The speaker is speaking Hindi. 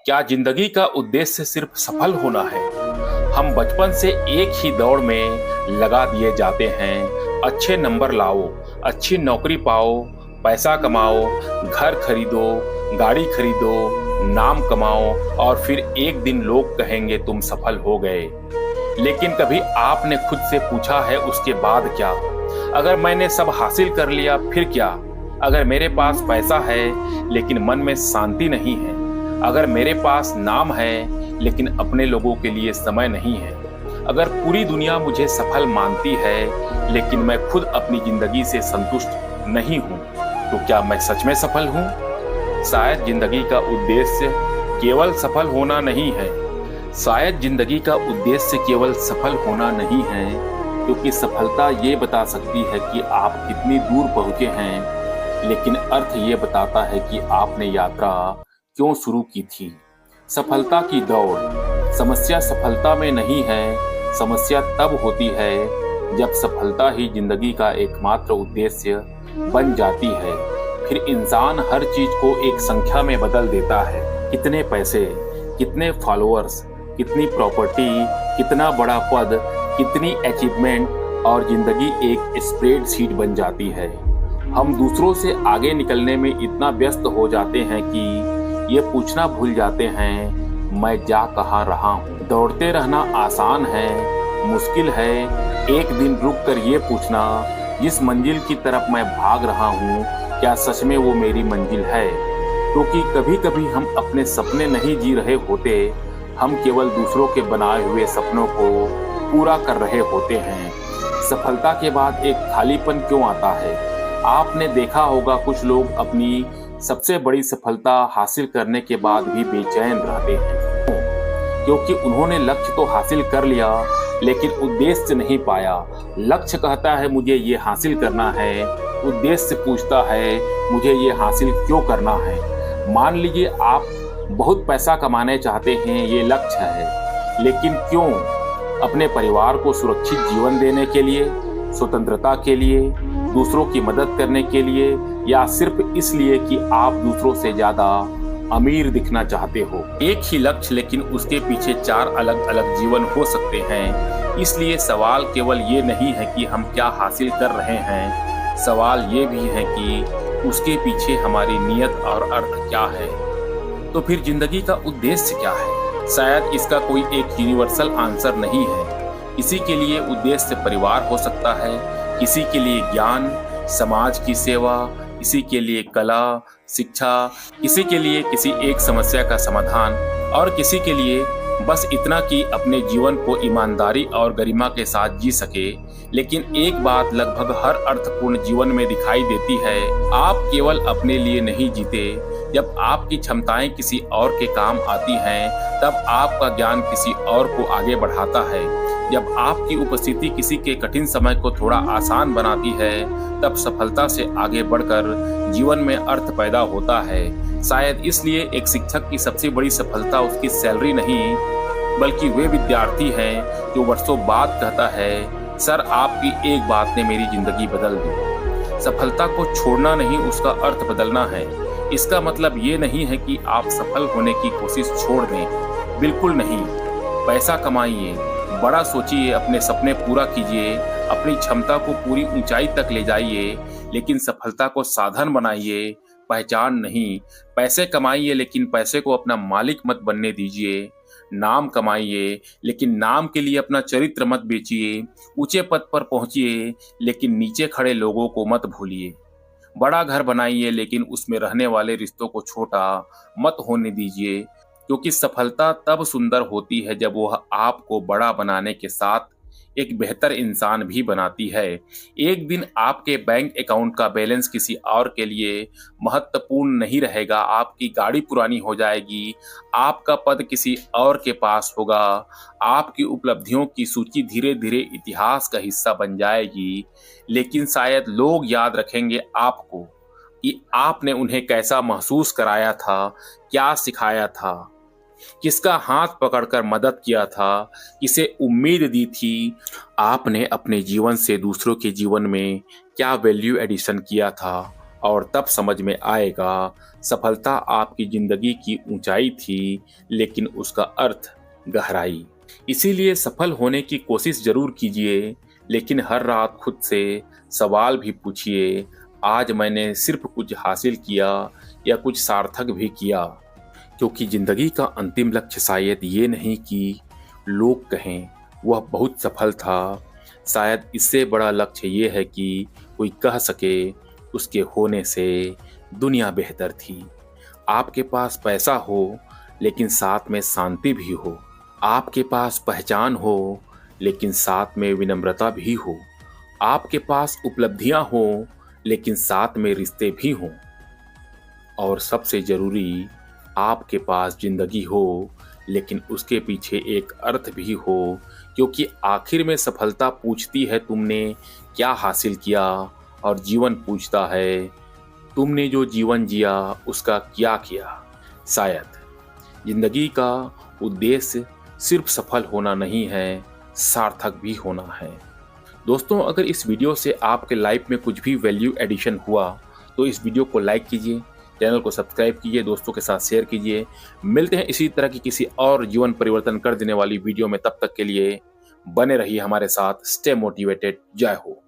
क्या जिंदगी का उद्देश्य सिर्फ सफल होना है? हम बचपन से एक ही दौड़ में लगा दिए जाते हैं। अच्छे नंबर लाओ, अच्छी नौकरी पाओ, पैसा कमाओ, घर खरीदो, गाड़ी खरीदो, नाम कमाओ और फिर एक दिन लोग कहेंगे तुम सफल हो गए। लेकिन कभी आपने खुद से पूछा है उसके बाद क्या? अगर मैंने सब हासिल कर लिया फिर क्या? अगर मेरे पास पैसा है लेकिन मन में शांति नहीं है, अगर मेरे पास नाम है लेकिन अपने लोगों के लिए समय नहीं है, अगर पूरी दुनिया मुझे सफल मानती है लेकिन मैं खुद अपनी जिंदगी से संतुष्ट नहीं हूँ, तो क्या मैं सच में सफल हूँ? शायद जिंदगी का उद्देश्य केवल सफल होना नहीं है। शायद जिंदगी का उद्देश्य केवल सफल होना नहीं है, क्योंकि सफलता ये बता सकती है कि आप कितनी दूर पहुंचे हैं, लेकिन अर्थ ये बताता है कि आपने यात्रा क्यों शुरू की थी। सफलता की दौड़। समस्या सफलता में नहीं है, समस्या तब होती है जब सफलता ही जिंदगी का एकमात्र उद्देश्य बन जाती है। फिर इंसान हर चीज को एक संख्या में बदल देता है। कितने पैसे, कितने फॉलोअर्स, कितनी प्रॉपर्टी, कितना बड़ा पद, कितनी अचीवमेंट, और जिंदगी एक स्प्रेडशीट बन जाती है। हम दूसरों से आगे निकलने में इतना व्यस्त हो जाते हैं कि ये पूछना भूल जाते हैं मैं जा कहाँ रहा हूँ। दौड़ते रहना आसान है, मुश्किल है एक दिन रुक कर ये पूछना जिस मंजिल की तरफ मैं भाग रहा हूँ क्या सच में वो मेरी मंजिल है। क्योंकि कभी कभी हम अपने सपने नहीं जी रहे होते, हम केवल दूसरों के बनाए हुए सपनों को पूरा कर रहे होते हैं। सफलता के बाद एक खालीपन क्यों आता है? आपने देखा होगा कुछ लोग अपनी सबसे बड़ी सफलता हासिल करने के बाद भी बेचैन रहते हैं, क्योंकि उन्होंने लक्ष्य तो हासिल कर लिया लेकिन उद्देश्य नहीं पाया। लक्ष्य कहता है मुझे ये हासिल करना है, उद्देश्य पूछता है मुझे ये हासिल क्यों करना है। मान लीजिए आप बहुत पैसा कमाने चाहते हैं, ये लक्ष्य है, लेकिन क्यों? अपने परिवार को सुरक्षित जीवन देने के लिए, स्वतंत्रता के लिए, दूसरों की मदद करने के लिए, या सिर्फ इसलिए कि आप दूसरों से ज्यादा अमीर दिखना चाहते हो? एक ही लक्ष्य लेकिन उसके पीछे 4 अलग अलग जीवन हो सकते हैं। इसलिए सवाल केवल ये नहीं है कि हम क्या हासिल कर रहे हैं, सवाल ये भी है कि उसके पीछे हमारी नीयत और अर्थ क्या है। तो फिर जिंदगी का उद्देश्य क्या है? शायद इसका कोई एक यूनिवर्सल आंसर नहीं है। किसी के लिए उद्देश्य परिवार हो सकता है, किसी के लिए ज्ञान, समाज की सेवा, किसी के लिए कला, शिक्षा, किसी के लिए किसी एक समस्या का समाधान, और किसी के लिए बस इतना कि अपने जीवन को ईमानदारी और गरिमा के साथ जी सके। लेकिन एक बात लगभग हर अर्थपूर्ण जीवन में दिखाई देती है, आप केवल अपने लिए नहीं जीते। जब आपकी क्षमताएं किसी और के काम आती हैं, तब आपका ज्ञान किसी और को आगे बढ़ाता है। जब आपकी उपस्थिति किसी के कठिन समय को थोड़ा आसान बनाती है, तब सफलता से आगे बढ़कर जीवन में अर्थ पैदा होता है। शायद इसलिए एक शिक्षक की सबसे बड़ी सफलता उसकी सैलरी नहीं, बल्कि वे विद्यार्थी हैं जो वर्षों बाद कहता है सर आपकी एक बात ने मेरी जिंदगी बदल दी। सफलता को छोड़ना नहीं, उसका अर्थ बदलना है। इसका मतलब ये नहीं है कि आप सफल होने की कोशिश छोड़ दें, बिल्कुल नहीं। पैसा कमाइए, बड़ा सोचिए, अपने सपने पूरा कीजिए, अपनी क्षमता को पूरी ऊंचाई तक ले जाइए, लेकिन सफलता को साधन बनाइए, पहचान नहीं। पैसे कमाइए लेकिन पैसे को अपना मालिक मत बनने दीजिए। नाम कमाइए लेकिन नाम के लिए अपना चरित्र मत बेचिए। ऊंचे पद पर पहुंचिए लेकिन नीचे खड़े लोगों को मत भूलिए। बड़ा घर बनाइए लेकिन उसमें रहने वाले रिश्तों को छोटा मत होने दीजिए, क्योंकि सफलता तब सुंदर होती है जब वह आपको बड़ा बनाने के साथ एक बेहतर इंसान भी बनाती है। एक दिन आपके बैंक अकाउंट का बैलेंस किसी और के लिए महत्वपूर्ण नहीं रहेगा, आपकी गाड़ी पुरानी हो जाएगी, आपका पद किसी और के पास होगा, आपकी उपलब्धियों की सूची धीरे धीरे इतिहास का हिस्सा बन जाएगी। लेकिन शायद लोग याद रखेंगे आपको कि आपने उन्हें कैसा महसूस कराया था, क्या सिखाया था, किसका हाथ पकड़कर मदद किया था, किसे उम्मीद दी थी। आपने अपने जीवन से दूसरों के जीवन में क्या वैल्यू एडिशन किया था और तब समझ में आएगा सफलता आपकी जिंदगी की ऊंचाई थी, लेकिन उसका अर्थ गहराई। इसीलिए सफल होने की कोशिश जरूर कीजिए, लेकिन हर रात खुद से सवाल भी पूछिए, आज मैंने सिर्फ कुछ हासिल किया या कुछ सार्थक भी किया। क्योंकि जिंदगी का अंतिम लक्ष्य शायद ये नहीं कि लोग कहें वह बहुत सफल था, शायद इससे बड़ा लक्ष्य ये है कि कोई कह सके उसके होने से दुनिया बेहतर थी। आपके पास पैसा हो लेकिन साथ में शांति भी हो, आपके पास पहचान हो लेकिन साथ में विनम्रता भी हो, आपके पास उपलब्धियां हो लेकिन साथ में रिश्ते भी हों, और सबसे जरूरी आपके पास जिंदगी हो लेकिन उसके पीछे एक अर्थ भी हो। क्योंकि आखिर में सफलता पूछती है तुमने क्या हासिल किया, और जीवन पूछता है तुमने जो जीवन जिया उसका क्या किया। शायद जिंदगी का उद्देश्य सिर्फ सफल होना नहीं है, सार्थक भी होना है। दोस्तों, अगर इस वीडियो से आपके लाइफ में कुछ भी वैल्यू एडिशन हुआ तो इस वीडियो को लाइक कीजिए, चैनल को सब्सक्राइब कीजिए, दोस्तों के साथ शेयर कीजिए। मिलते हैं इसी तरह की किसी और जीवन परिवर्तन कर देने वाली वीडियो में। तब तक के लिए बने रहिए हमारे साथ। Stay motivated. जय हो।